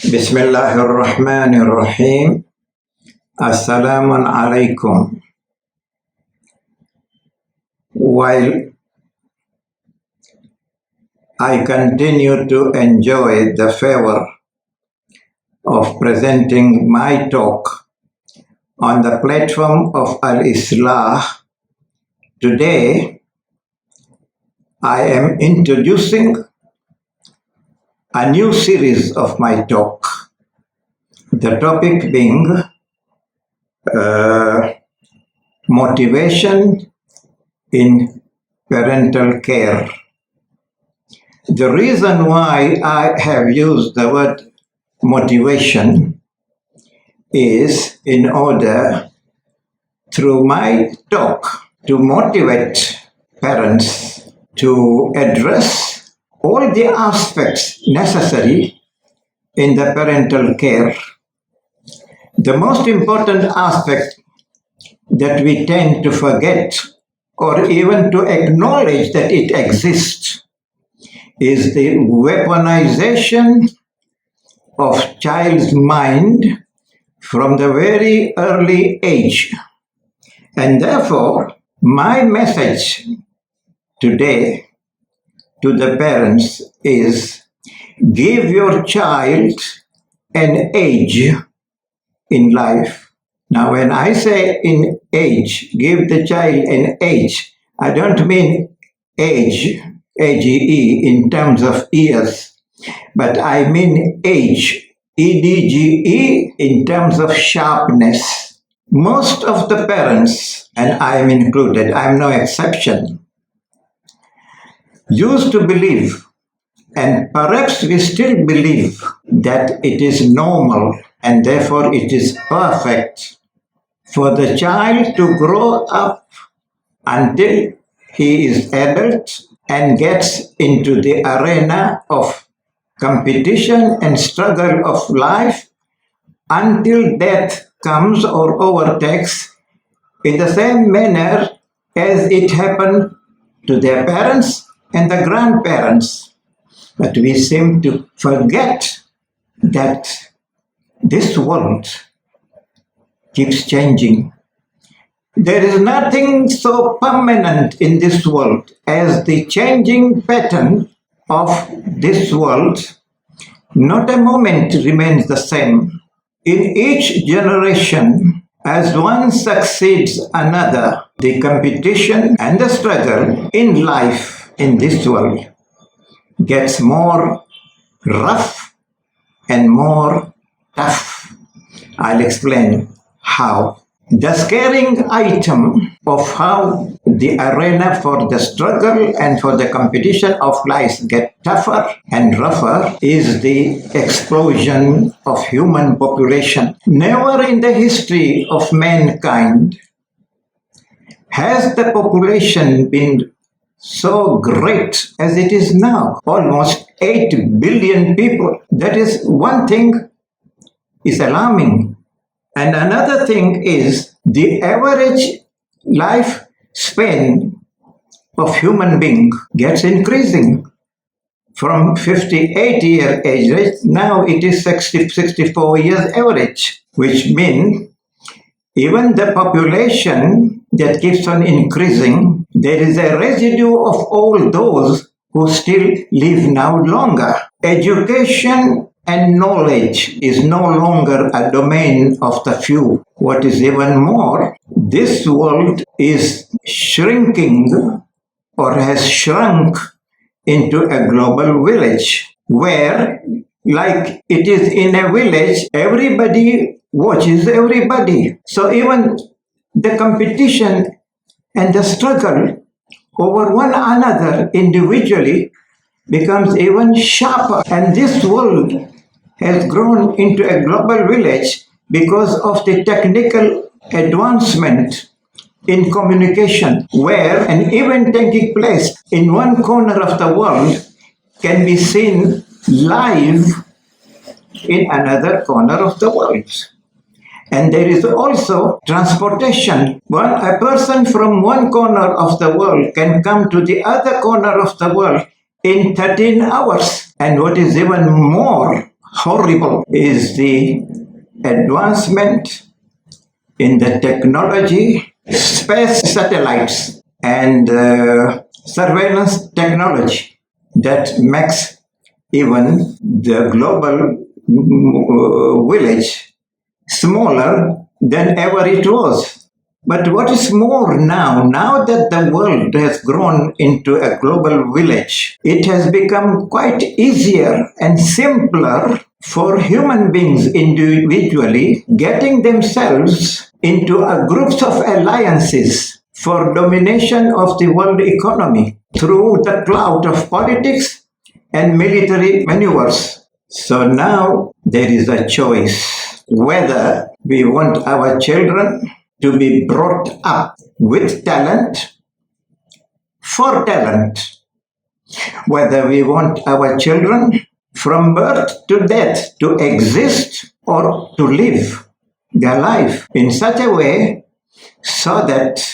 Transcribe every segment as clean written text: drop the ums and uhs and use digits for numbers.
Bismillahirrahmanirrahim. Assalamu alaikum. While I continue to enjoy the favor of presenting my talk on the platform of Al-Islah, today I am introducing a new series of my talk. The topic being motivation in parental care. The reason why I have used the word motivation is in order, through my talk, to motivate parents to address all the aspects necessary in the parental care. The most important aspect that we tend to forget or even to acknowledge that it exists is the weaponization of child's mind from the very early age. And therefore, my message today to the parents is: give your child an age in life. Now, when I say in age, give the child an age, I don't mean age, AGE, in terms of years, but I mean age, EDGE, in terms of sharpness. Most of the parents, and I am included, I am no exception, used to believe, and perhaps we still believe, that it is normal and therefore it is perfect for the child to grow up until he is adult and gets into the arena of competition and struggle of life until death comes or overtakes, in the same manner as it happened to their parents and the grandparents. But we seem to forget that this world keeps changing. There is nothing so permanent in this world as the changing pattern of this world. Not a moment remains the same. In each generation, as one succeeds another, the competition and the struggle in life in this world gets more rough and more tough. I'll explain how. The scaring item of how the arena for the struggle and for the competition of life get tougher and rougher is the explosion of human population. Never in the history of mankind has the population been so great as it is now. Almost 8 billion people. That is one thing is alarming. And another thing is the average lifespan of human being gets increasing. From 58-year age, now it is 64 years average, which means even the population that keeps on increasing, there is a residue of all those who still live now longer. Education and knowledge is no longer a domain of the few. What is even more, this world is shrinking or has shrunk into a global village where, like it is in a village, everybody watches everybody. So even the competition and the struggle over one another individually becomes even sharper. And this world has grown into a global village because of the technical advancement in communication, where an event taking place in one corner of the world can be seen live in another corner of the world. And there is also transportation. A person from one corner of the world can come to the other corner of the world in 13 hours. And what is even more horrible is the advancement in the technology, space satellites, and surveillance technology that makes even the global village smaller than ever it was. But what is more now that the world has grown into a global village, it has become quite easier and simpler for human beings individually getting themselves into a groups of alliances for domination of the world economy through the cloud of politics and military maneuvers. So now there is a choice whether we want our children to be brought up with talent, for talent, whether we want our children from birth to death to exist or to live their life in such a way so that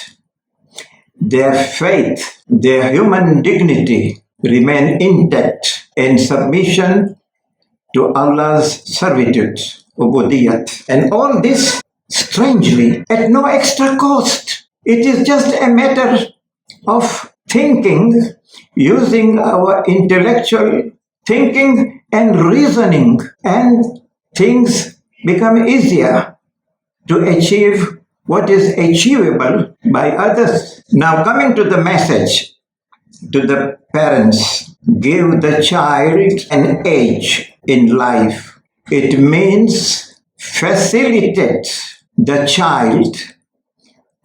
their faith, their human dignity remain intact in submission to Allah's servitude, ubudiyat. And all this, strangely, at no extra cost. It is just a matter of thinking, using our intellectual thinking and reasoning, and things become easier to achieve what is achievable by others. Now, coming to the message to the parents, give the child an age in life. It means facilitate the child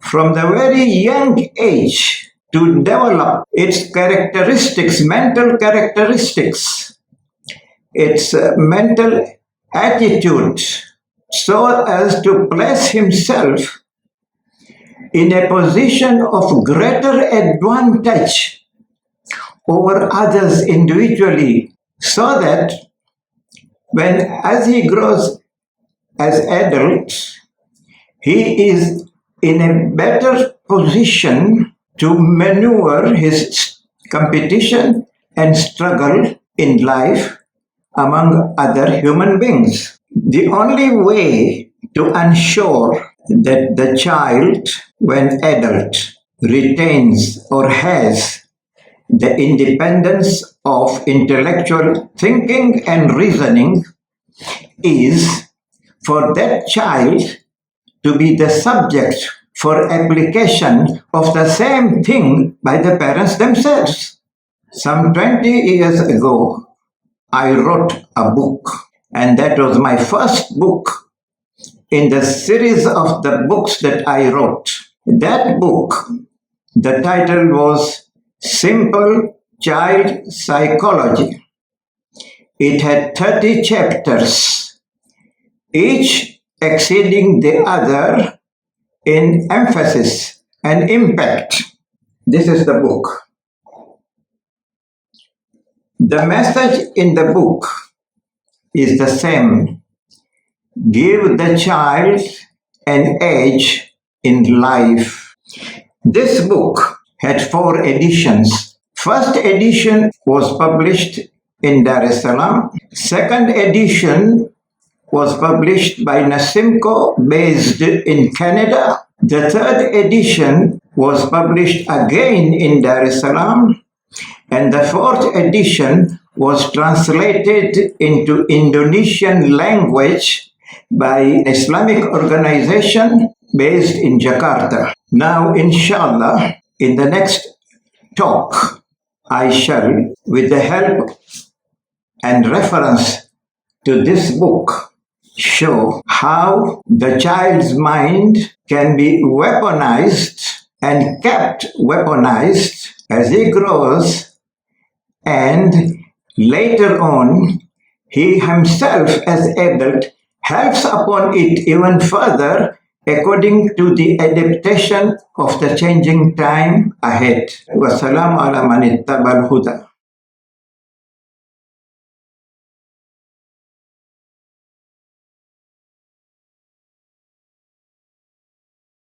from the very young age to develop its characteristics, mental characteristics, its mental attitude, so as to place himself in a position of greater advantage over others individually, so that as he grows as adult, he is in a better position to maneuver his competition and struggle in life among other human beings. The only way to ensure that the child, when adult, retains or has the independence of intellectual thinking and reasoning is for that child to be the subject for application of the same thing by the parents themselves. Some 20 years ago, I wrote a book, and that was my first book in the series of the books that I wrote. That book, the title was Simple Child Psychology. It had 30 chapters, each exceeding the other in emphasis and impact. This is the book. The message in the book is the same. Give the child an age in life. This book had 4 editions. First edition was published in Dar es Salaam. Second edition was published by Nasimco, based in Canada. The third edition was published again in Dar es Salaam. And the fourth edition was translated into Indonesian language by an Islamic organization based in Jakarta. Now, inshallah, in the next talk, I shall, with the help and reference to this book, show how the child's mind can be weaponized and kept weaponized as he grows, and later on, he himself as adult helps upon it even further according to the adaptation of the changing time ahead. Wassalamu ala man ittaba'al huda.